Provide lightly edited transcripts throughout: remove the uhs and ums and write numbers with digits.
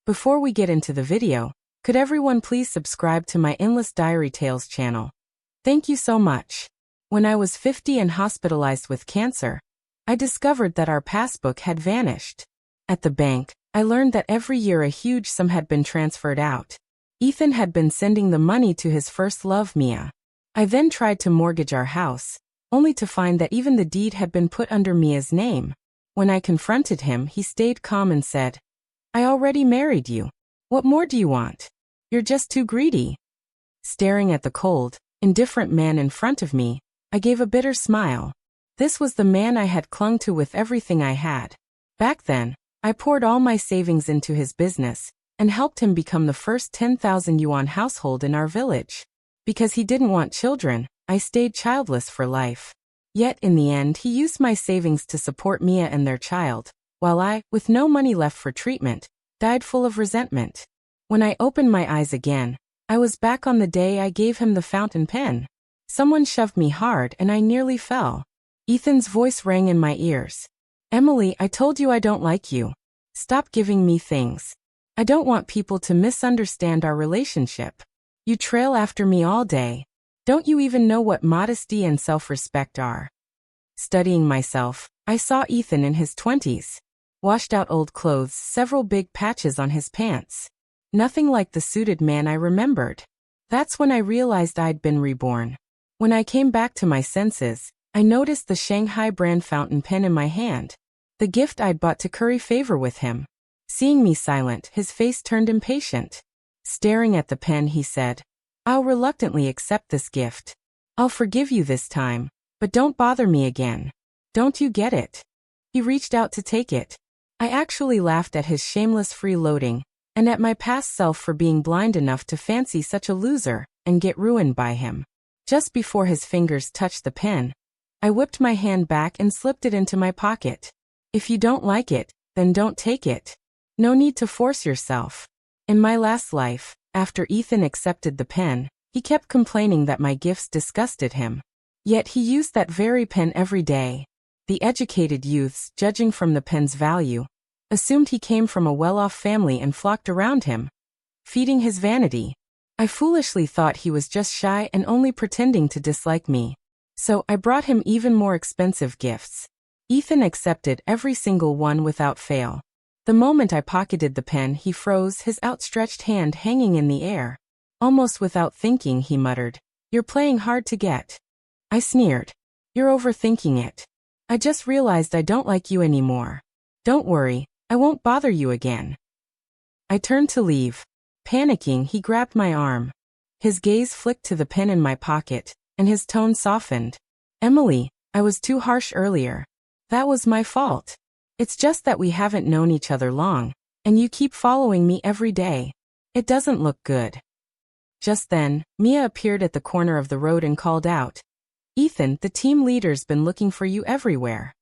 Before we get into the video, could everyone please subscribe to my Endless Diary Tales channel? Thank you so much. When I was 50 and hospitalized with cancer, I discovered that our passbook had vanished. At the bank, I learned that every year a huge sum had been transferred out. Ethan had been sending the money to his first love, Mia. I then tried to mortgage our house, only to find that even the deed had been put under Mia's name. When I confronted him, he stayed calm and said, "I already married you. What more do you want? You're just too greedy." Staring at the cold, indifferent man in front of me, I gave a bitter smile. This was the man I had clung to with everything I had. Back then, I poured all my savings into his business and helped him become the first 10,000 yuan household in our village. Because he didn't want children, I stayed childless for life. Yet in the end he used my savings to support Mia and their child, while I, with no money left for treatment, died full of resentment. When I opened my eyes again, I was back on the day I gave him the fountain pen. Someone shoved me hard and I nearly fell. Ethan's voice rang in my ears. "Emily, I told you I don't like you. Stop giving me things. I don't want people to misunderstand our relationship. You trail after me all day. Don't you even know what modesty and self-respect are?" Studying myself, I saw Ethan in his 20s. Washed out old clothes, several big patches on his pants. Nothing like the suited man I remembered. That's when I realized I'd been reborn. When I came back to my senses, I noticed the Shanghai brand fountain pen in my hand. The gift I'd bought to curry favor with him. Seeing me silent, his face turned impatient. Staring at the pen, he said, "I'll reluctantly accept this gift. I'll forgive you this time, but don't bother me again. Don't you get it?" He reached out to take it. I actually laughed at his shameless freeloading, and at my past self for being blind enough to fancy such a loser and get ruined by him. Just before his fingers touched the pen, I whipped my hand back and slipped it into my pocket. If you don't like it, then don't take it. No need to force yourself. In my last life, after Ethan accepted the pen, he kept complaining that my gifts disgusted him. Yet he used that very pen every day. The educated youths, judging from the pen's value, assumed he came from a well-off family and flocked around him, feeding his vanity. I foolishly thought he was just shy and only pretending to dislike me. So I brought him even more expensive gifts. Ethan accepted every single one without fail. The moment I pocketed the pen, he froze, his outstretched hand hanging in the air. Almost without thinking, he muttered, "You're playing hard to get." I sneered. "You're overthinking it. I just realized I don't like you anymore. Don't worry, I won't bother you again." I turned to leave. Panicking, he grabbed my arm. His gaze flicked to the pen in my pocket, and his tone softened. "Emily, I was too harsh earlier. That was my fault. It's just that we haven't known each other long, and you keep following me every day. It doesn't look good." Just then, Mia appeared at the corner of the road and called out, "Ethan, the team leader's been looking for you everywhere."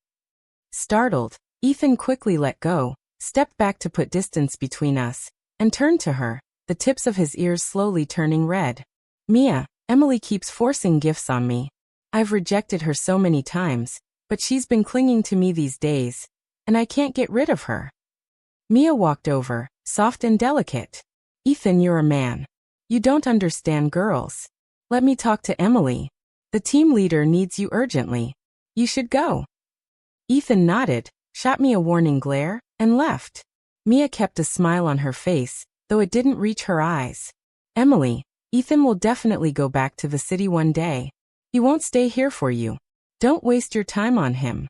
Startled, Ethan quickly let go, stepped back to put distance between us, and turned to her, the tips of his ears slowly turning red. "Mia, Emily keeps forcing gifts on me. I've rejected her so many times, but she's been clinging to me these days, and I can't get rid of her." Mia walked over, soft and delicate. "Ethan, you're a man. You don't understand girls. Let me talk to Emily. The team leader needs you urgently. You should go." Ethan nodded, shot me a warning glare, and left. Mia kept a smile on her face, though it didn't reach her eyes. "Emily, Ethan will definitely go back to the city one day. He won't stay here for you. Don't waste your time on him."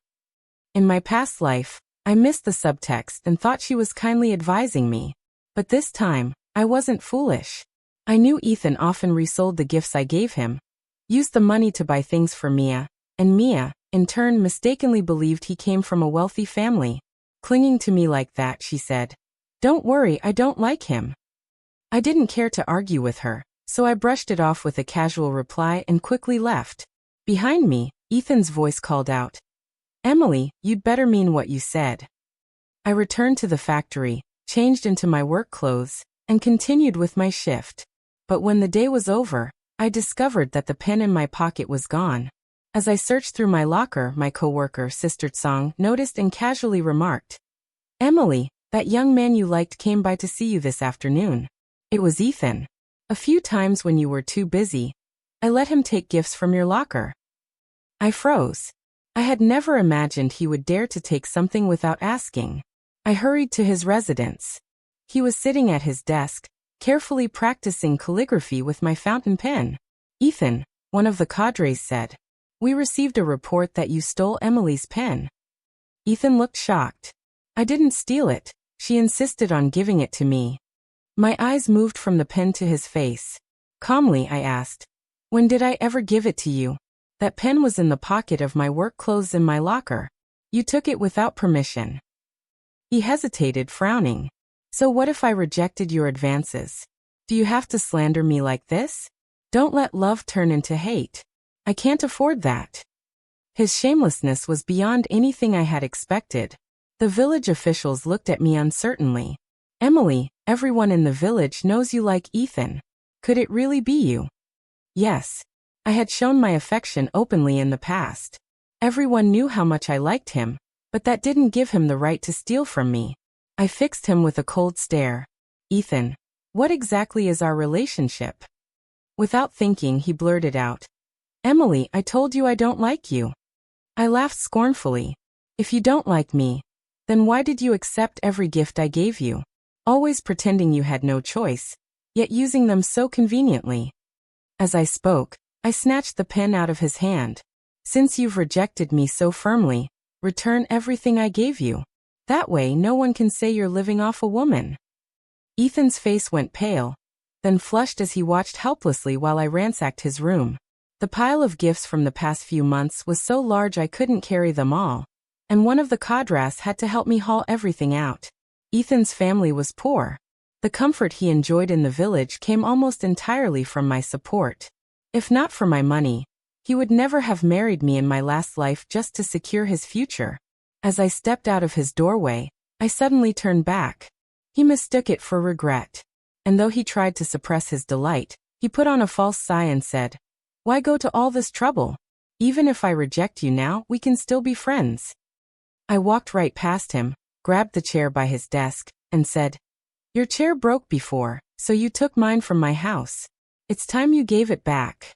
In my past life, I missed the subtext and thought she was kindly advising me. But this time, I wasn't foolish. I knew Ethan often resold the gifts I gave him, used the money to buy things for Mia, and Mia, in turn, mistakenly believed he came from a wealthy family. "Clinging to me like that," she said. "Don't worry, I don't like him." I didn't care to argue with her, so I brushed it off with a casual reply and quickly left. Behind me, Ethan's voice called out, "Emily, you'd better mean what you said." I returned to the factory, changed into my work clothes, and continued with my shift. But when the day was over, I discovered that the pen in my pocket was gone. As I searched through my locker, my coworker, Sister Tsang, noticed and casually remarked, "Emily, That young man you liked came by to see you this afternoon. It was Ethan. A few times when you were too busy, I let him take gifts from your locker. I froze. I had never imagined he would dare to take something without asking. I hurried to his residence. He was sitting at his desk, carefully practicing calligraphy with my fountain pen. Ethan, one of the cadres said, "We received a report that you stole Emily's pen." Ethan looked shocked. "I didn't steal it. She insisted on giving it to me." My eyes moved from the pen to his face. Calmly, I asked, "When did I ever give it to you? That pen was in the pocket of my work clothes in my locker. You took it without permission." He hesitated, frowning. "So what if I rejected your advances? Do you have to slander me like this? Don't let love turn into hate. I can't afford that." His shamelessness was beyond anything I had expected. The village officials looked at me uncertainly. "Emily, everyone in the village knows you like Ethan. Could it really be you?" Yes. I had shown my affection openly in the past. Everyone knew how much I liked him, but that didn't give him the right to steal from me. I fixed him with a cold stare. "Ethan, what exactly is our relationship?" Without thinking, he blurted out, "Emily, I told you I don't like you." I laughed scornfully. "If you don't like me, then why did you accept every gift I gave you? Always pretending you had no choice, yet using them so conveniently." As I spoke, I snatched the pen out of his hand. "Since you've rejected me so firmly, return everything I gave you. That way no one can say you're living off a woman." Ethan's face went pale, then flushed as he watched helplessly while I ransacked his room. The pile of gifts from the past few months was so large I couldn't carry them all, and one of the cadres had to help me haul everything out. Ethan's family was poor. The comfort he enjoyed in the village came almost entirely from my support. If not for my money, he would never have married me in my last life just to secure his future. As I stepped out of his doorway, I suddenly turned back. He mistook it for regret. And though he tried to suppress his delight, he put on a false sigh and said, "Why go to all this trouble? Even if I reject you now, we can still be friends." I walked right past him, grabbed the chair by his desk, and said, "Your chair broke before, so you took mine from my house. It's time you gave it back."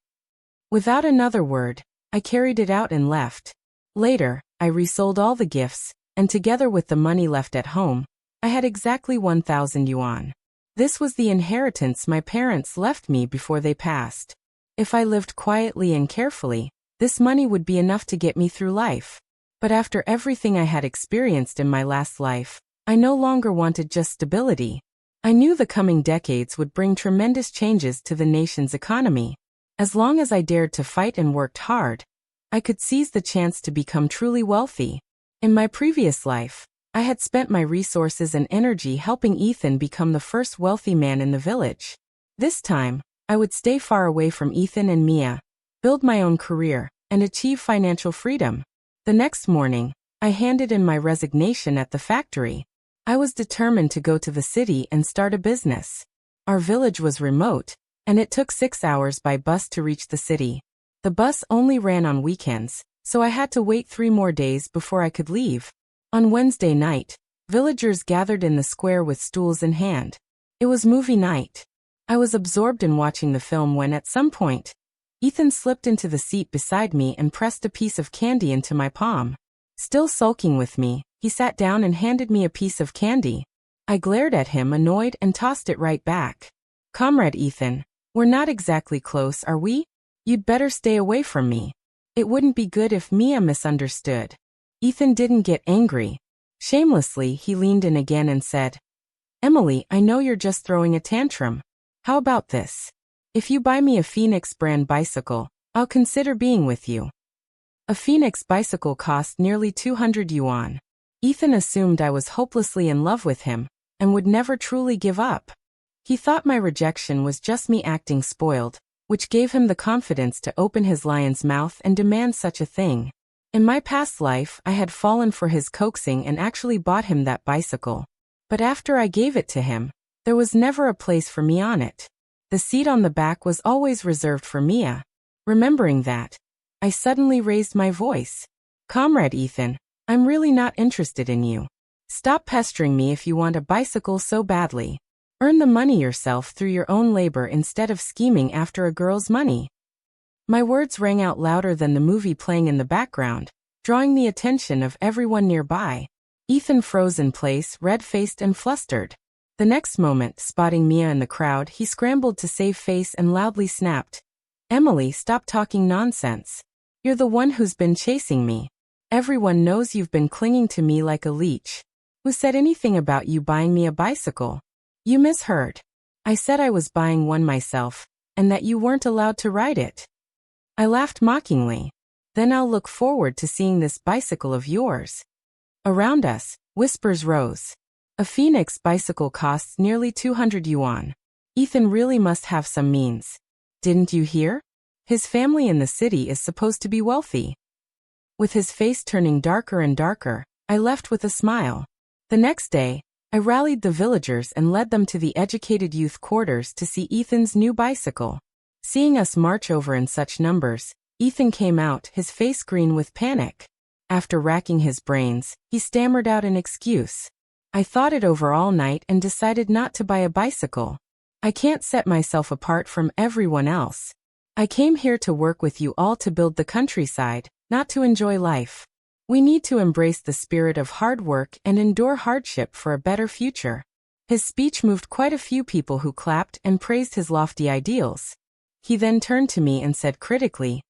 Without another word, I carried it out and left. Later, I resold all the gifts, and together with the money left at home, I had exactly 1,000 yuan. This was the inheritance my parents left me before they passed. If I lived quietly and carefully, this money would be enough to get me through life. But after everything I had experienced in my last life, I no longer wanted just stability. I knew the coming decades would bring tremendous changes to the nation's economy. As long as I dared to fight and worked hard, I could seize the chance to become truly wealthy. In my previous life, I had spent my resources and energy helping Ethan become the first wealthy man in the village. This time, I would stay far away from Ethan and Mia, build my own career, and achieve financial freedom. The next morning, I handed in my resignation at the factory. I was determined to go to the city and start a business. Our village was remote, and it took 6 hours by bus to reach the city. The bus only ran on weekends, so I had to wait 3 more days before I could leave. On Wednesday night, villagers gathered in the square with stools in hand. It was movie night. I was absorbed in watching the film when at some point, Ethan slipped into the seat beside me and pressed a piece of candy into my palm. Still sulking with me, he sat down and handed me a piece of candy. I glared at him, annoyed, and tossed it right back. "Comrade Ethan, we're not exactly close, are we? You'd better stay away from me. It wouldn't be good if Mia misunderstood." Ethan didn't get angry. Shamelessly, he leaned in again and said, "Emily, I know you're just throwing a tantrum. How about this? If you buy me a Phoenix brand bicycle, I'll consider being with you." A Phoenix bicycle cost nearly 200 yuan. Ethan assumed I was hopelessly in love with him and would never truly give up. He thought my rejection was just me acting spoiled, which gave him the confidence to open his lion's mouth and demand such a thing. In my past life, I had fallen for his coaxing and actually bought him that bicycle. But after I gave it to him, there was never a place for me on it. The seat on the back was always reserved for Mia. Remembering that, I suddenly raised my voice. "Comrade Ethan, I'm really not interested in you. Stop pestering me if you want a bicycle so badly. Earn the money yourself through your own labor instead of scheming after a girl's money. My words rang out louder than the movie playing in the background, drawing the attention of everyone nearby. Ethan froze in place, red-faced and flustered. The next moment, spotting Mia in the crowd, he scrambled to save face and loudly snapped, "Emily, stop talking nonsense. You're the one who's been chasing me. Everyone knows you've been clinging to me like a leech. Who said anything about you buying me a bicycle? You misheard. I said I was buying one myself, and that you weren't allowed to ride it." I laughed mockingly. "Then I'll look forward to seeing this bicycle of yours." Around us, whispers rose. A Phoenix bicycle costs nearly 200 yuan. Ethan really must have some means. Didn't you hear? His family in the city is supposed to be wealthy. With his face turning darker and darker, I left with a smile. The next day, I rallied the villagers and led them to the educated youth quarters to see Ethan's new bicycle. Seeing us march over in such numbers, Ethan came out, his face green with panic. After racking his brains, he stammered out an excuse. "I thought it over all night and decided not to buy a bicycle. I can't set myself apart from everyone else. I came here to work with you all to build the countryside, not to enjoy life. We need to embrace the spirit of hard work and endure hardship for a better future." His speech moved quite a few people who clapped and praised his lofty ideals. He then turned to me and said critically,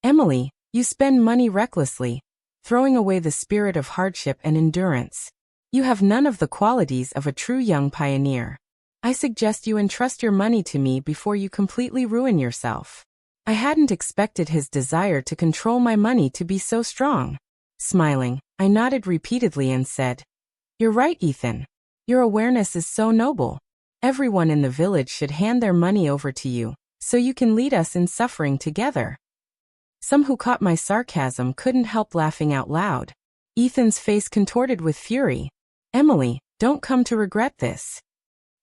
"Emily, you spend money recklessly, throwing away the spirit of hardship and endurance. You have none of the qualities of a true young pioneer. I suggest you entrust your money to me before you completely ruin yourself." I hadn't expected his desire to control my money to be so strong. Smiling, I nodded repeatedly and said, "You're right, Ethan. Your awareness is so noble. Everyone in the village should hand their money over to you, so you can lead us in suffering together." Some who caught my sarcasm couldn't help laughing out loud. Ethan's face contorted with fury. "Emily, don't come to regret this."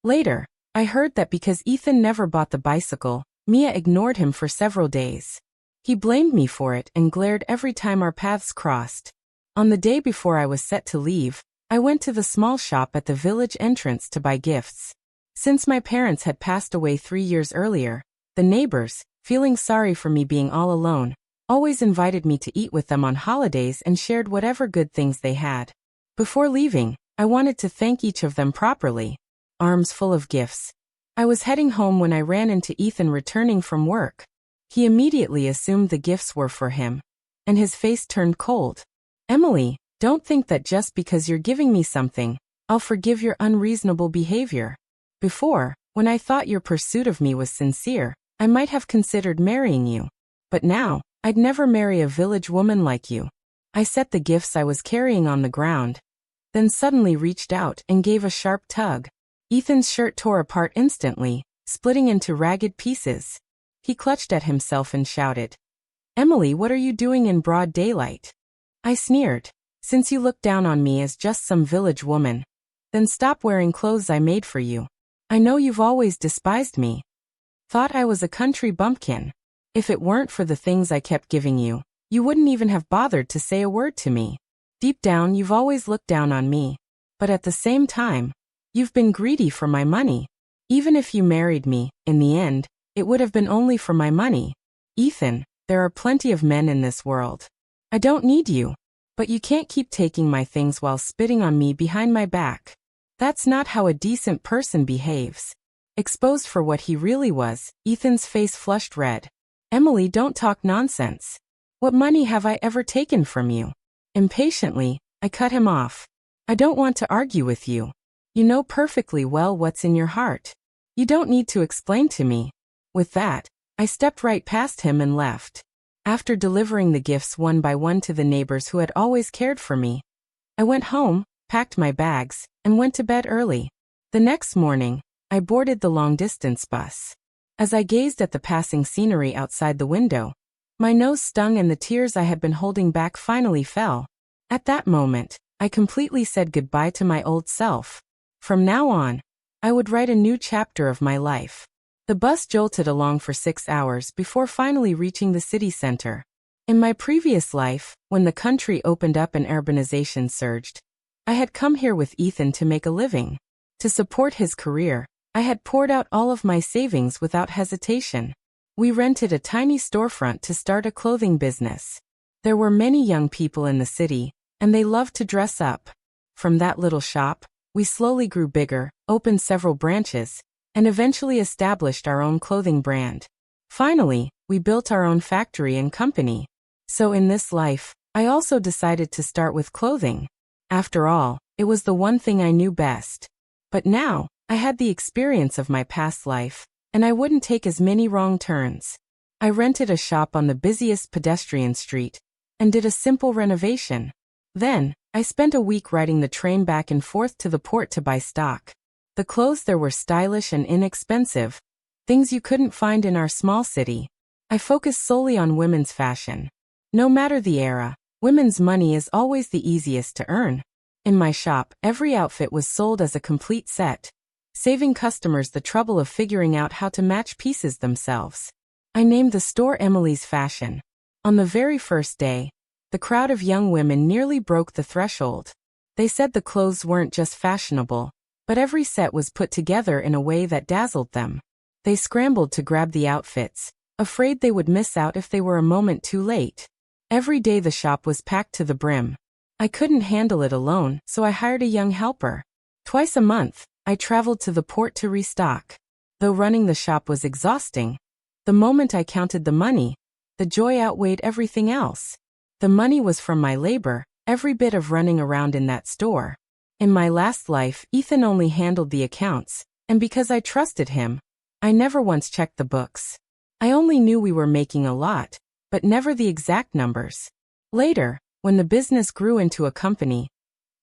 Later, I heard that because Ethan never bought the bicycle, Mia ignored him for several days. He blamed me for it and glared every time our paths crossed. On the day before I was set to leave, I went to the small shop at the village entrance to buy gifts. Since my parents had passed away 3 years earlier, the neighbors, feeling sorry for me being all alone, always invited me to eat with them on holidays and shared whatever good things they had. Before leaving, I wanted to thank each of them properly. Arms full of gifts. I was heading home when I ran into Ethan returning from work. He immediately assumed the gifts were for him, and his face turned cold. "Emily, don't think that just because you're giving me something, I'll forgive your unreasonable behavior. Before, when I thought your pursuit of me was sincere, I might have considered marrying you. But now, I'd never marry a village woman like you." I set the gifts I was carrying on the ground, then suddenly reached out and gave a sharp tug. Ethan's shirt tore apart instantly, splitting into ragged pieces. He clutched at himself and shouted, "Emily, what are you doing in broad daylight?" I sneered, "Since you look down on me as just some village woman, then stop wearing clothes I made for you. I know you've always despised me. Thought I was a country bumpkin. If it weren't for the things I kept giving you, you wouldn't even have bothered to say a word to me. Deep down you've always looked down on me. But at the same time, you've been greedy for my money. Even if you married me, in the end, it would have been only for my money. Ethan, there are plenty of men in this world. I don't need you. But you can't keep taking my things while spitting on me behind my back. That's not how a decent person behaves." Exposed for what he really was, Ethan's face flushed red. "Emily, don't talk nonsense. What money have I ever taken from you?" Impatiently, I cut him off. "I don't want to argue with you. You know perfectly well what's in your heart. You don't need to explain to me." With that, I stepped right past him and left. After delivering the gifts one by one to the neighbors who had always cared for me, I went home, packed my bags, and went to bed early. The next morning, I boarded the long-distance bus. As I gazed at the passing scenery outside the window, my nose stung and the tears I had been holding back finally fell. At that moment, I completely said goodbye to my old self. From now on, I would write a new chapter of my life. The bus jolted along for 6 hours before finally reaching the city center. In my previous life, when the country opened up and urbanization surged, I had come here with Ethan to make a living. To support his career, I had poured out all of my savings without hesitation. We rented a tiny storefront to start a clothing business. There were many young people in the city, and they loved to dress up. From that little shop, we slowly grew bigger, opened several branches, and eventually established our own clothing brand. Finally, we built our own factory and company. So in this life, I also decided to start with clothing. After all, it was the one thing I knew best. But now, I had the experience of my past life, and I wouldn't take as many wrong turns. I rented a shop on the busiest pedestrian street, and did a simple renovation. Then, I spent a week riding the train back and forth to the port to buy stock. The clothes there were stylish and inexpensive, things you couldn't find in our small city. I focused solely on women's fashion. No matter the era, women's money is always the easiest to earn. In my shop, every outfit was sold as a complete set, saving customers the trouble of figuring out how to match pieces themselves. I named the store Emily's Fashion. On the very first day, the crowd of young women nearly broke the threshold. They said the clothes weren't just fashionable, but every set was put together in a way that dazzled them. They scrambled to grab the outfits, afraid they would miss out if they were a moment too late. Every day the shop was packed to the brim. I couldn't handle it alone, so I hired a young helper. Twice a month, I traveled to the port to restock. Though running the shop was exhausting, the moment I counted the money, the joy outweighed everything else. The money was from my labor, every bit of running around in that store. In my last life, Ethan only handled the accounts, and because I trusted him, I never once checked the books. I only knew we were making a lot, but never the exact numbers. Later, when the business grew into a company,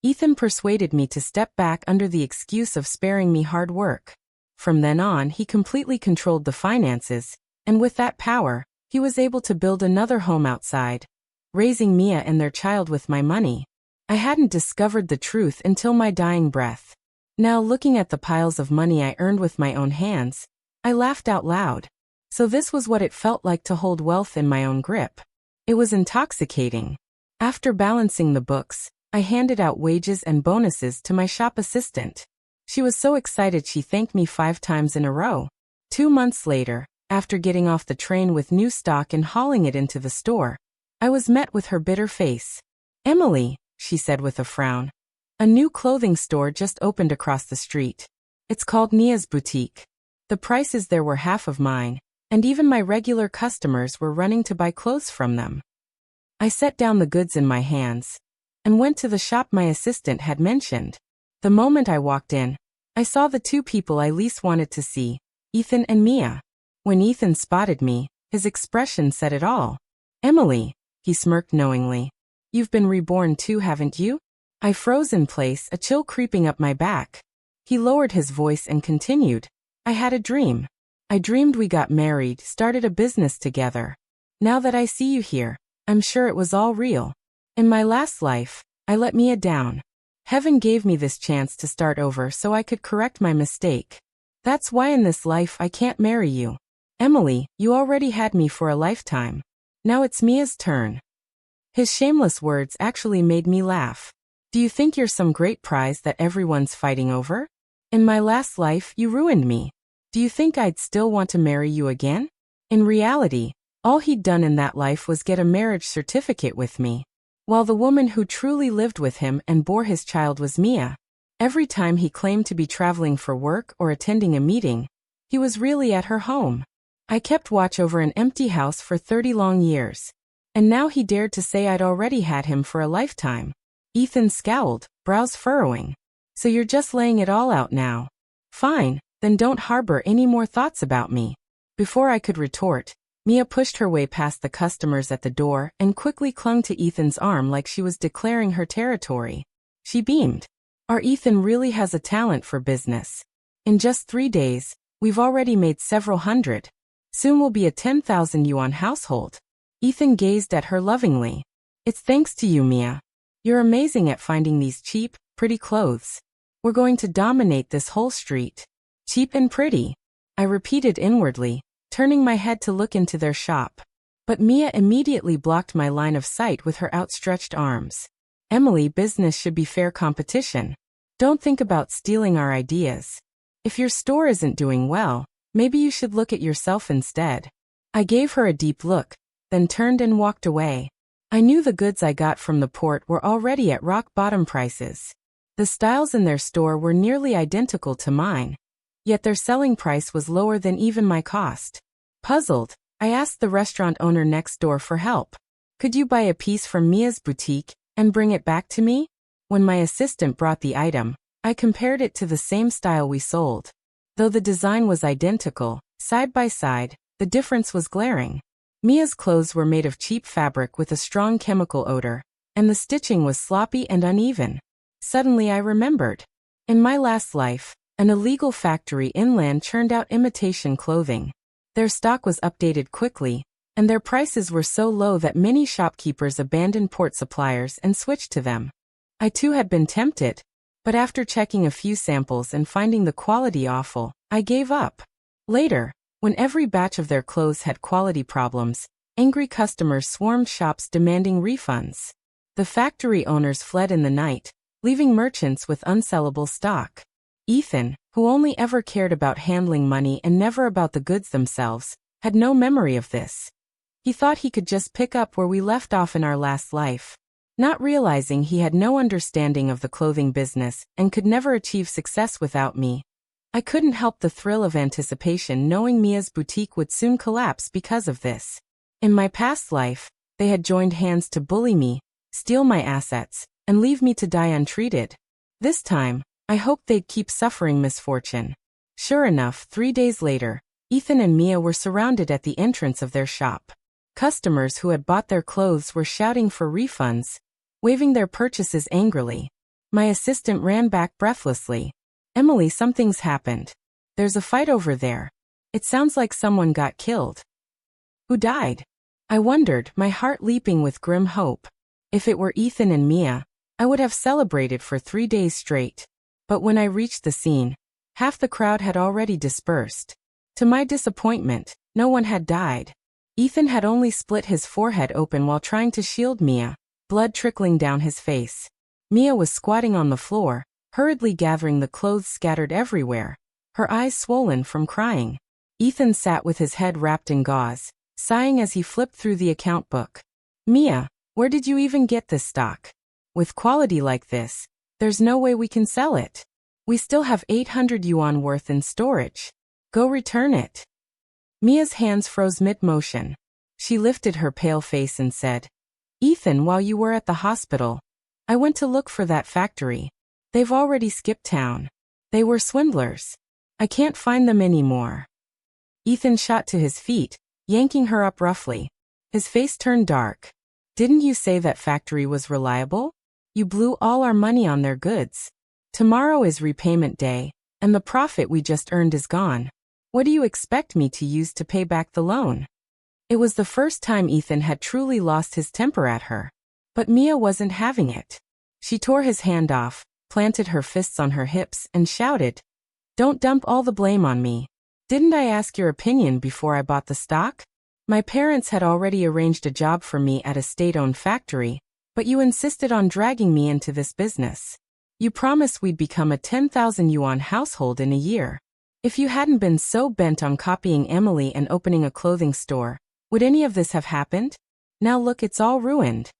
Ethan persuaded me to step back under the excuse of sparing me hard work. From then on, he completely controlled the finances, and with that power, he was able to build another home outside, raising Mia and their child with my money. I hadn't discovered the truth until my dying breath. Now looking at the piles of money I earned with my own hands, I laughed out loud. So this was what it felt like to hold wealth in my own grip. It was intoxicating. After balancing the books, I handed out wages and bonuses to my shop assistant. She was so excited she thanked me 5 times in a row. 2 months later, after getting off the train with new stock and hauling it into the store, I was met with her bitter face. "Emily," she said with a frown, "a new clothing store just opened across the street. It's called Nia's Boutique. The prices there were half of mine, and even my regular customers were running to buy clothes from them." I set down the goods in my hands and went to the shop my assistant had mentioned. The moment I walked in, I saw the 2 people I least wanted to see, Ethan and Mia. When Ethan spotted me, his expression said it all. "Emily," he smirked knowingly, "you've been reborn too, haven't you?" I froze in place, a chill creeping up my back. He lowered his voice and continued, "I had a dream. I dreamed we got married, started a business together. Now that I see you here, I'm sure it was all real. In my last life, I let Mia down. Heaven gave me this chance to start over so I could correct my mistake. That's why in this life I can't marry you. Emily, you already had me for a lifetime. Now it's Mia's turn." His shameless words actually made me laugh. "Do you think you're some great prize that everyone's fighting over? In my last life, you ruined me. Do you think I'd still want to marry you again?" In reality, all he'd done in that life was get a marriage certificate with me, while the woman who truly lived with him and bore his child was Mia. Every time he claimed to be traveling for work or attending a meeting, he was really at her home. I kept watch over an empty house for 30 long years, and now he dared to say I'd already had him for a lifetime. Ethan scowled, brows furrowing. "So you're just laying it all out now? Fine, then don't harbor any more thoughts about me." Before I could retort, Mia pushed her way past the customers at the door and quickly clung to Ethan's arm like she was declaring her territory. She beamed. Our Ethan really has a talent for business. In just 3 days, we've already made several hundred. Soon we'll be a 10,000 yuan household. Ethan gazed at her lovingly. "It's thanks to you, Mia. You're amazing at finding these cheap, pretty clothes. We're going to dominate this whole street." "Cheap and pretty," I repeated inwardly, turning my head to look into their shop. But Mia immediately blocked my line of sight with her outstretched arms. Emily, business should be fair competition. Don't think about stealing our ideas. If your store isn't doing well, maybe you should look at yourself instead. I gave her a deep look, then turned and walked away. I knew the goods I got from the port were already at rock-bottom prices. The styles in their store were nearly identical to mine, yet their selling price was lower than even my cost. Puzzled, I asked the restaurant owner next door for help. Could you buy a piece from Mia's boutique and bring it back to me? When my assistant brought the item, I compared it to the same style we sold. Though the design was identical, side by side, the difference was glaring. Mia's clothes were made of cheap fabric with a strong chemical odor, and the stitching was sloppy and uneven. Suddenly I remembered. In my last life, an illegal factory inland churned out imitation clothing. Their stock was updated quickly, and their prices were so low that many shopkeepers abandoned port suppliers and switched to them. I too had been tempted, but after checking a few samples and finding the quality awful, I gave up. Later, when every batch of their clothes had quality problems, angry customers swarmed shops demanding refunds. The factory owners fled in the night, leaving merchants with unsellable stock. Ethan, who only ever cared about handling money and never about the goods themselves, had no memory of this. He thought he could just pick up where we left off in our last life, not realizing he had no understanding of the clothing business and could never achieve success without me. I couldn't help the thrill of anticipation knowing Mia's boutique would soon collapse because of this. In my past life, they had joined hands to bully me, steal my assets, and leave me to die untreated. This time, I hoped they'd keep suffering misfortune. Sure enough, 3 days later, Ethan and Mia were surrounded at the entrance of their shop. Customers who had bought their clothes were shouting for refunds, waving their purchases angrily. My assistant ran back breathlessly. Emily, something's happened. There's a fight over there. It sounds like someone got killed. Who died? I wondered, my heart leaping with grim hope. If it were Ethan and Mia, I would have celebrated for 3 days straight. But when I reached the scene, half the crowd had already dispersed. To my disappointment, no one had died. Ethan had only split his forehead open while trying to shield Mia, blood trickling down his face. Mia was squatting on the floor, hurriedly gathering the clothes scattered everywhere, her eyes swollen from crying. Ethan sat with his head wrapped in gauze, sighing as he flipped through the account book. Mia, where did you even get this stock? With quality like this, there's no way we can sell it. We still have 800 yuan worth in storage. Go return it. Mia's hands froze mid-motion. She lifted her pale face and said, Ethan, while you were at the hospital, I went to look for that factory. They've already skipped town. They were swindlers. I can't find them anymore. Ethan shot to his feet, yanking her up roughly. His face turned dark. Didn't you say that factory was reliable? You blew all our money on their goods. Tomorrow is repayment day, and the profit we just earned is gone. What do you expect me to use to pay back the loan? It was the first time Ethan had truly lost his temper at her. But Mia wasn't having it. She tore his hand off, planted her fists on her hips, and shouted, Don't dump all the blame on me. Didn't I ask your opinion before I bought the stock? My parents had already arranged a job for me at a state-owned factory, but you insisted on dragging me into this business. You promised we'd become a 10,000 yuan household in a year. If you hadn't been so bent on copying Emily and opening a clothing store, would any of this have happened? Now look, it's all ruined.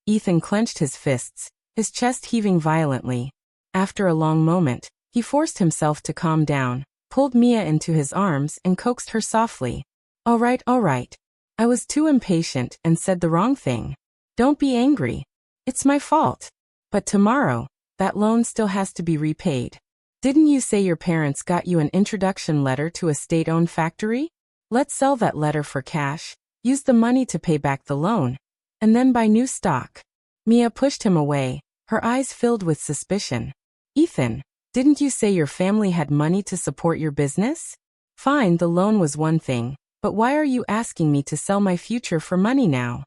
Ethan clenched his fists, his chest heaving violently. After a long moment, he forced himself to calm down, pulled Mia into his arms and coaxed her softly. All right. I was too impatient and said the wrong thing. Don't be angry. It's my fault. But tomorrow, that loan still has to be repaid. Didn't you say your parents got you an introduction letter to a state-owned factory? Let's sell that letter for cash, use the money to pay back the loan, and then buy new stock. Mia pushed him away, her eyes filled with suspicion. Ethan, didn't you say your family had money to support your business? Fine, the loan was one thing, but why are you asking me to sell my future for money now?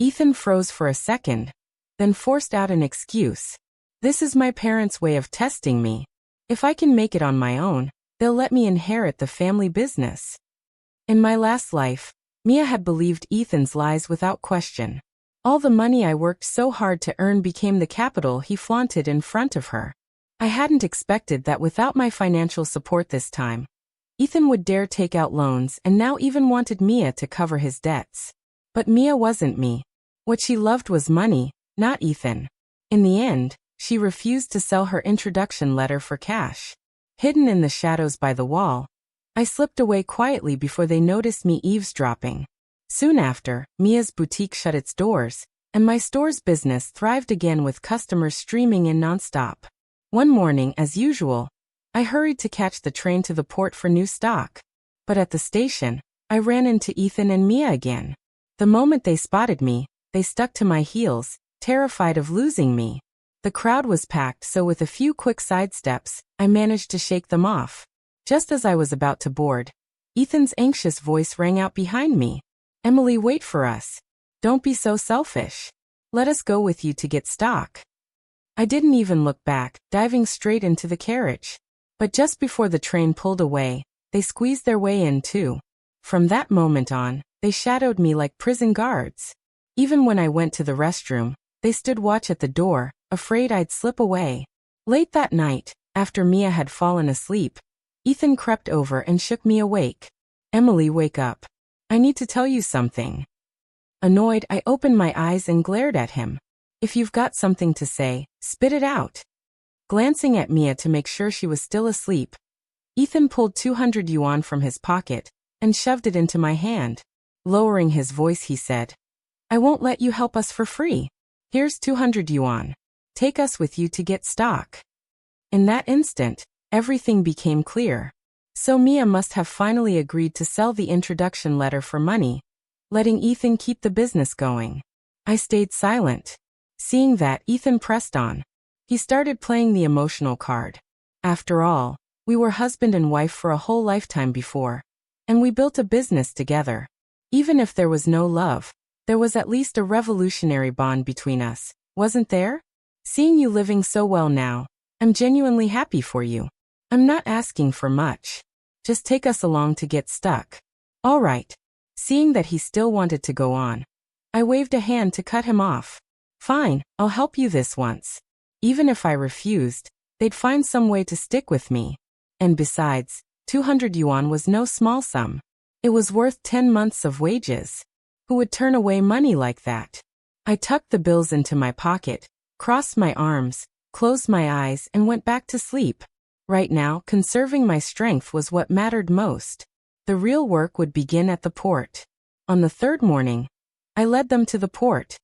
Ethan froze for a second, then forced out an excuse. This is my parents' way of testing me. If I can make it on my own, they'll let me inherit the family business. In my last life, Mia had believed Ethan's lies without question. All the money I worked so hard to earn became the capital he flaunted in front of her. I hadn't expected that without my financial support this time, Ethan would dare take out loans and now even wanted Mia to cover his debts. But Mia wasn't me. What she loved was money, not Ethan. In the end, she refused to sell her introduction letter for cash. Hidden in the shadows by the wall, I slipped away quietly before they noticed me eavesdropping. Soon after, Mia's boutique shut its doors, and my store's business thrived again with customers streaming in nonstop. One morning, as usual, I hurried to catch the train to the port for new stock. But at the station, I ran into Ethan and Mia again. The moment they spotted me, they stuck to my heels, terrified of losing me. The crowd was packed, so with a few quick sidesteps, I managed to shake them off. Just as I was about to board, Ethan's anxious voice rang out behind me. "Emily, wait for us. Don't be so selfish. Let us go with you to get stock." I didn't even look back, diving straight into the carriage. But just before the train pulled away, they squeezed their way in too. From that moment on, they shadowed me like prison guards. Even when I went to the restroom, they stood watch at the door, afraid I'd slip away. Late that night, after Mia had fallen asleep, Ethan crept over and shook me awake. "Emily, wake up. I need to tell you something." Annoyed, I opened my eyes and glared at him. "If you've got something to say, spit it out." Glancing at Mia to make sure she was still asleep, Ethan pulled 200 yuan from his pocket and shoved it into my hand. Lowering his voice, he said, "I won't let you help us for free. Here's 200 yuan. Take us with you to get stock." In that instant, everything became clear. So Mia must have finally agreed to sell the introduction letter for money, letting Ethan keep the business going. I stayed silent. Seeing that, Ethan pressed on. He started playing the emotional card. After all, we were husband and wife for a whole lifetime before, and we built a business together. Even if there was no love, there was at least a revolutionary bond between us, wasn't there? Seeing you living so well now, I'm genuinely happy for you. I'm not asking for much. Just take us along to get stuck. All right. Seeing that he still wanted to go on, I waved a hand to cut him off. Fine, I'll help you this once. Even if I refused, they'd find some way to stick with me. And besides, 200 yuan was no small sum. It was worth 10 months of wages. Who would turn away money like that? I tucked the bills into my pocket, crossed my arms, closed my eyes, and went back to sleep. Right now, conserving my strength was what mattered most. The real work would begin at the port. On the third morning, I led them to the port.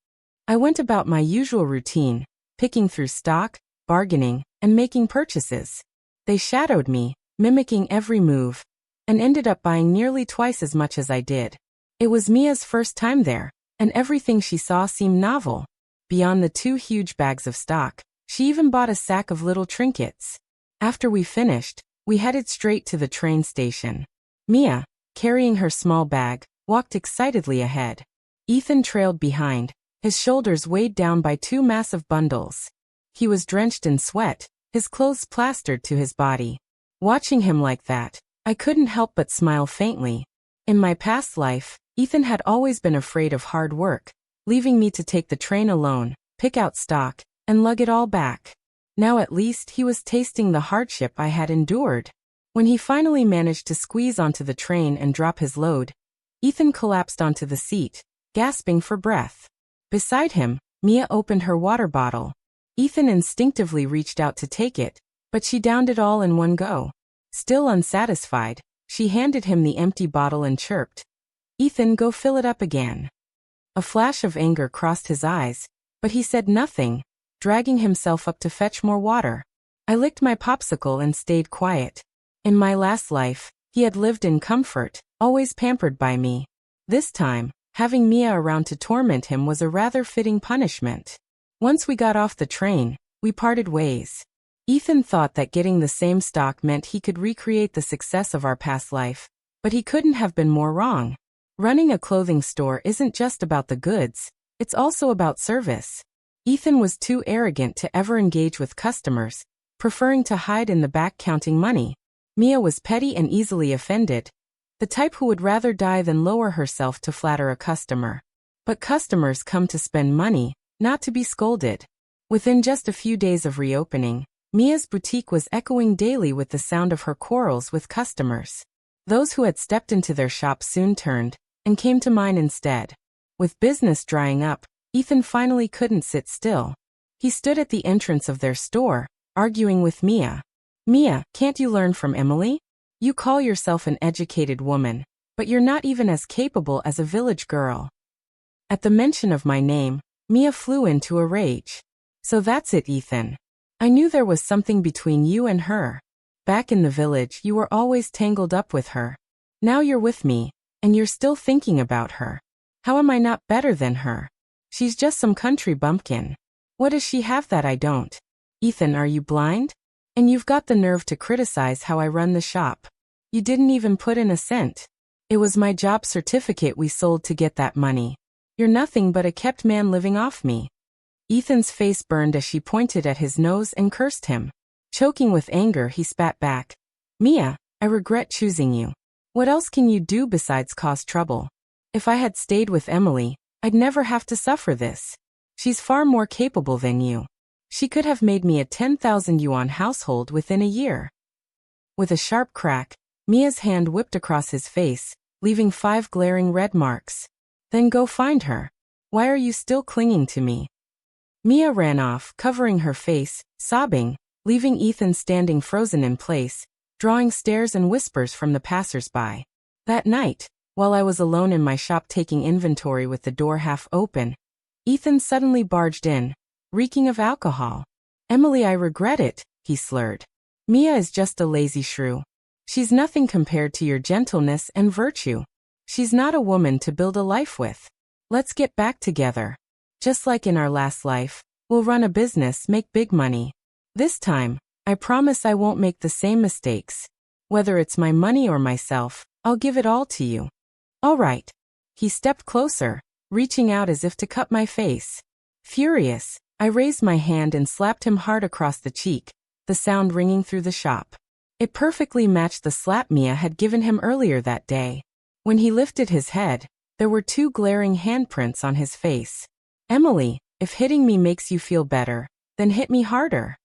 I went about my usual routine, picking through stock, bargaining, and making purchases. They shadowed me, mimicking every move, and ended up buying nearly twice as much as I did. It was Mia's first time there, and everything she saw seemed novel. Beyond the 2 huge bags of stock, she even bought a sack of little trinkets. After we finished, we headed straight to the train station. Mia, carrying her small bag, walked excitedly ahead. Ethan trailed behind, his shoulders weighed down by 2 massive bundles. He was drenched in sweat, his clothes plastered to his body. Watching him like that, I couldn't help but smile faintly. In my past life, Ethan had always been afraid of hard work, leaving me to take the train alone, pick out stock, and lug it all back. Now at least he was tasting the hardship I had endured. When he finally managed to squeeze onto the train and drop his load, Ethan collapsed onto the seat, gasping for breath. Beside him, Mia opened her water bottle. Ethan instinctively reached out to take it, but she downed it all in one go. Still unsatisfied, she handed him the empty bottle and chirped, "Ethan, go fill it up again." A flash of anger crossed his eyes, but he said nothing, dragging himself up to fetch more water. I licked my popsicle and stayed quiet. In my last life, he had lived in comfort, always pampered by me. This time, having Mia around to torment him was a rather fitting punishment. Once we got off the train, we parted ways. Ethan thought that getting the same stock meant he could recreate the success of our past life, but he couldn't have been more wrong. Running a clothing store isn't just about the goods, it's also about service. Ethan was too arrogant to ever engage with customers, preferring to hide in the back counting money. Mia was petty and easily offended, the type who would rather die than lower herself to flatter a customer. But customers come to spend money, not to be scolded. Within just a few days of reopening, Mia's boutique was echoing daily with the sound of her quarrels with customers. Those who had stepped into their shop soon turned and came to mine instead. With business drying up, Ethan finally couldn't sit still. He stood at the entrance of their store, arguing with Mia. "Mia, can't you learn from Emily? You call yourself an educated woman, but you're not even as capable as a village girl." At the mention of my name, Mia flew into a rage. "So that's it, Ethan. I knew there was something between you and her. Back in the village, you were always tangled up with her. Now you're with me, and you're still thinking about her. How am I not better than her? She's just some country bumpkin. What does she have that I don't? Ethan, are you blind? And you've got the nerve to criticize how I run the shop. You didn't even put in a cent. It was my job certificate we sold to get that money. You're nothing but a kept man living off me." Ethan's face burned as she pointed at his nose and cursed him. Choking with anger, he spat back. "Mia, I regret choosing you. What else can you do besides cause trouble? If I had stayed with Emily, I'd never have to suffer this. She's far more capable than you. She could have made me a 10,000 yuan household within a year." With a sharp crack, Mia's hand whipped across his face, leaving 5 glaring red marks. "Then go find her. Why are you still clinging to me?" Mia ran off, covering her face, sobbing, leaving Ethan standing frozen in place, drawing stares and whispers from the passers-by. That night, while I was alone in my shop taking inventory with the door half open, Ethan suddenly barged in, reeking of alcohol. "Emily, I regret it," he slurred. "Mia is just a lazy shrew. She's nothing compared to your gentleness and virtue. She's not a woman to build a life with. Let's get back together. Just like in our last life, we'll run a business, make big money. This time, I promise I won't make the same mistakes. Whether it's my money or myself, I'll give it all to you." "All right." He stepped closer, reaching out as if to cut my face. Furious, I raised my hand and slapped him hard across the cheek, the sound ringing through the shop. It perfectly matched the slap Mia had given him earlier that day. When he lifted his head, there were 2 glaring handprints on his face. "Emily, if hitting me makes you feel better, then hit me harder."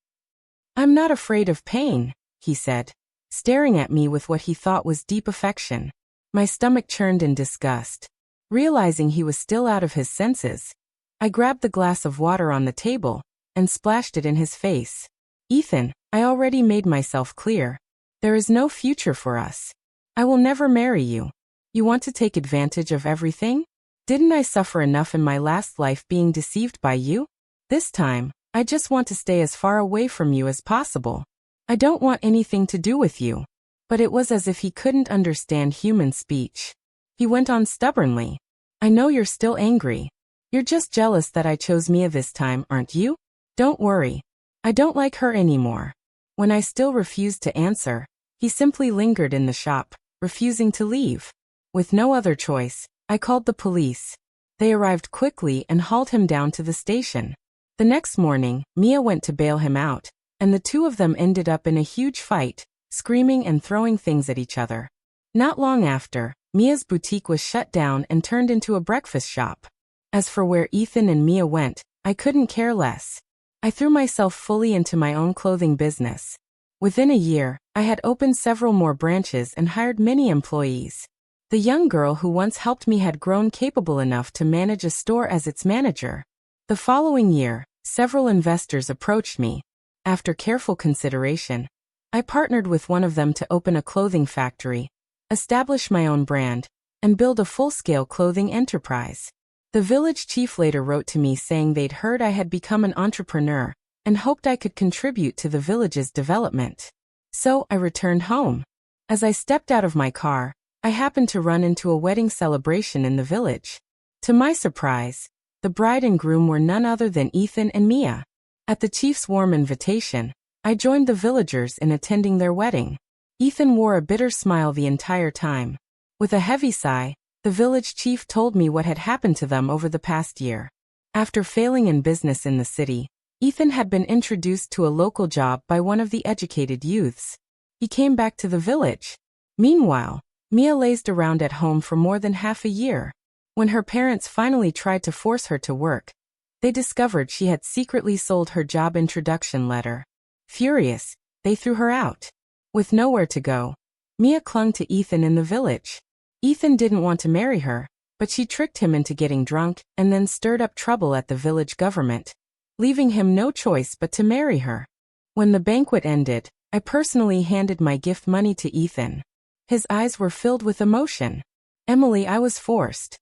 "I'm not afraid of pain," he said, staring at me with what he thought was deep affection. My stomach churned in disgust. Realizing he was still out of his senses, I grabbed the glass of water on the table and splashed it in his face. "Ethan, I already made myself clear. There is no future for us. I will never marry you. You want to take advantage of everything? Didn't I suffer enough in my last life being deceived by you? This time, I just want to stay as far away from you as possible. I don't want anything to do with you." But it was as if he couldn't understand human speech. He went on stubbornly. "I know you're still angry. You're just jealous that I chose Mia this time, aren't you? Don't worry. I don't like her anymore." When I still refused to answer, he simply lingered in the shop, refusing to leave. With no other choice, I called the police. They arrived quickly and hauled him down to the station. The next morning, Mia went to bail him out, and the 2 of them ended up in a huge fight, screaming and throwing things at each other. Not long after, Mia's boutique was shut down and turned into a breakfast shop. As for where Ethan and Mia went, I couldn't care less. I threw myself fully into my own clothing business. Within a year, I had opened several more branches and hired many employees. The young girl who once helped me had grown capable enough to manage a store as its manager. The following year, several investors approached me. After careful consideration, I partnered with one of them to open a clothing factory, establish my own brand, and build a full-scale clothing enterprise. The village chief later wrote to me saying they'd heard I had become an entrepreneur and hoped I could contribute to the village's development. So I returned home. As I stepped out of my car, I happened to run into a wedding celebration in the village. To my surprise, the bride and groom were none other than Ethan and Mia. At the chief's warm invitation, I joined the villagers in attending their wedding. Ethan wore a bitter smile the entire time. With a heavy sigh, the village chief told me what had happened to them over the past year. After failing in business in the city, Ethan had been introduced to a local job by one of the educated youths. He came back to the village. Meanwhile, Mia lazed around at home for more than half a year. When her parents finally tried to force her to work, they discovered she had secretly sold her job introduction letter. Furious, they threw her out. With nowhere to go, Mia clung to Ethan in the village. Ethan didn't want to marry her, but she tricked him into getting drunk and then stirred up trouble at the village government, leaving him no choice but to marry her. When the banquet ended, I personally handed my gift money to Ethan. His eyes were filled with emotion. Emily, I was forced.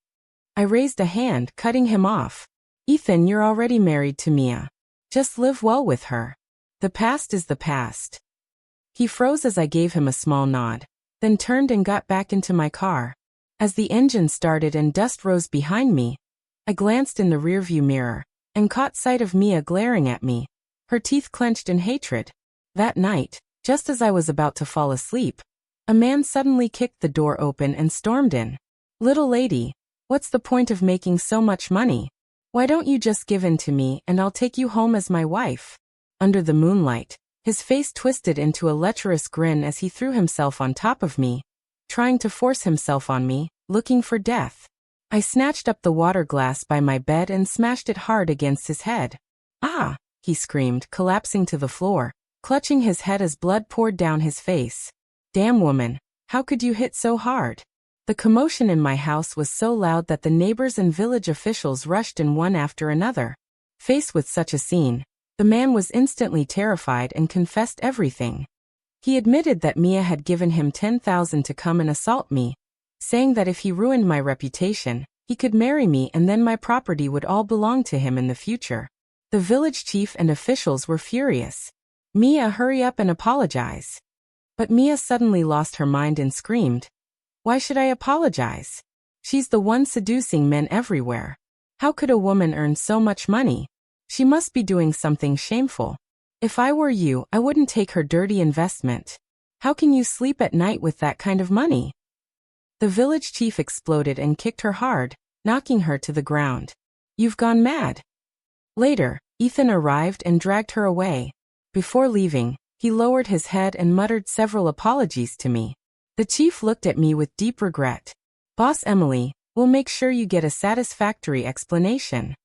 I raised a hand, cutting him off. Ethan, you're already married to Mia. Just live well with her. The past is the past. He froze as I gave him a small nod, then turned and got back into my car. As the engine started and dust rose behind me, I glanced in the rearview mirror and caught sight of Mia glaring at me, her teeth clenched in hatred. That night, just as I was about to fall asleep, a man suddenly kicked the door open and stormed in. Little lady, what's the point of making so much money? Why don't you just give in to me and I'll take you home as my wife? Under the moonlight, his face twisted into a lecherous grin as he threw himself on top of me, trying to force himself on me, looking for death. I snatched up the water glass by my bed and smashed it hard against his head. Ah! He screamed, collapsing to the floor, clutching his head as blood poured down his face. Damn woman, how could you hit so hard? The commotion in my house was so loud that the neighbors and village officials rushed in one after another. Faced with such a scene, the man was instantly terrified and confessed everything. He admitted that Mia had given him 10,000 to come and assault me, saying that if he ruined my reputation, he could marry me and then my property would all belong to him in the future. The village chief and officials were furious. Mia, hurry up and apologize. But Mia suddenly lost her mind and screamed, why should I apologize? She's the one seducing men everywhere. How could a woman earn so much money? She must be doing something shameful. If I were you, I wouldn't take her dirty investment. How can you sleep at night with that kind of money? The village chief exploded and kicked her hard, knocking her to the ground. You've gone mad. Later, Ethan arrived and dragged her away. Before leaving, he lowered his head and muttered several apologies to me. The chief looked at me with deep regret. Boss Emily, we'll make sure you get a satisfactory explanation.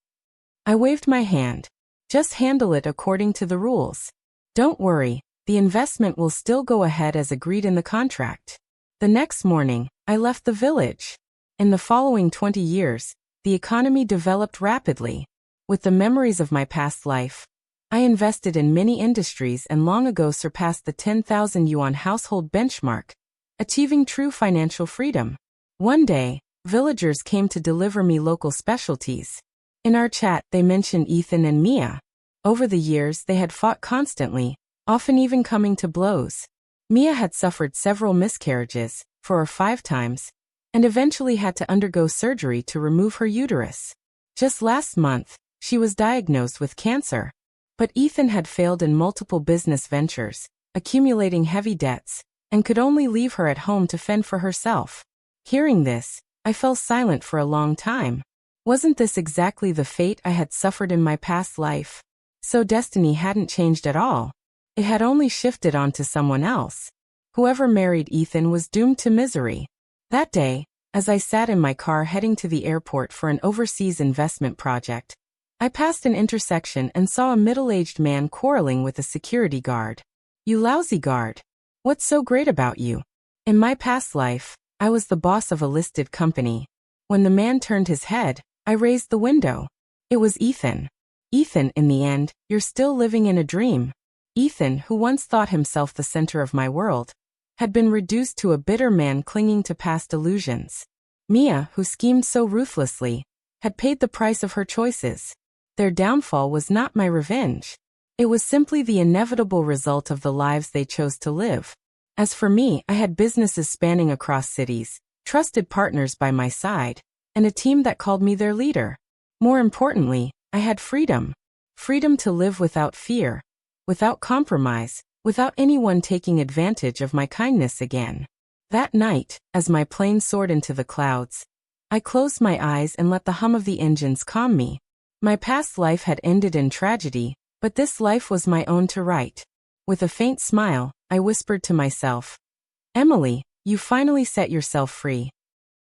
I waved my hand. Just handle it according to the rules. Don't worry, the investment will still go ahead as agreed in the contract. The next morning, I left the village. In the following 20 years, the economy developed rapidly. With the memories of my past life, I invested in many industries and long ago surpassed the 10,000 yuan household benchmark, achieving true financial freedom. One day, villagers came to deliver me local specialties. In our chat, they mentioned Ethan and Mia. Over the years, they had fought constantly, often even coming to blows. Mia had suffered several miscarriages, 4 or 5 times, and eventually had to undergo surgery to remove her uterus. Just last month, she was diagnosed with cancer. But Ethan had failed in multiple business ventures, accumulating heavy debts, and could only leave her at home to fend for herself. Hearing this, I fell silent for a long time. Wasn't this exactly the fate I had suffered in my past life? So destiny hadn't changed at all. It had only shifted onto someone else. Whoever married Ethan was doomed to misery. That day, as I sat in my car heading to the airport for an overseas investment project, I passed an intersection and saw a middle-aged man quarreling with a security guard. You lousy guard. What's so great about you? In my past life, I was the boss of a listed company. When the man turned his head, I raised the window. It was Ethan. Ethan, in the end, you're still living in a dream. Ethan, who once thought himself the center of my world, had been reduced to a bitter man clinging to past illusions. Mia, who schemed so ruthlessly, had paid the price of her choices. Their downfall was not my revenge. It was simply the inevitable result of the lives they chose to live. As for me, I had businesses spanning across cities, trusted partners by my side, and a team that called me their leader. More importantly, I had freedom. Freedom to live without fear, without compromise, without anyone taking advantage of my kindness again. That night, as my plane soared into the clouds, I closed my eyes and let the hum of the engines calm me. My past life had ended in tragedy, but this life was my own to write. With a faint smile, I whispered to myself, Emily, you finally set yourself free.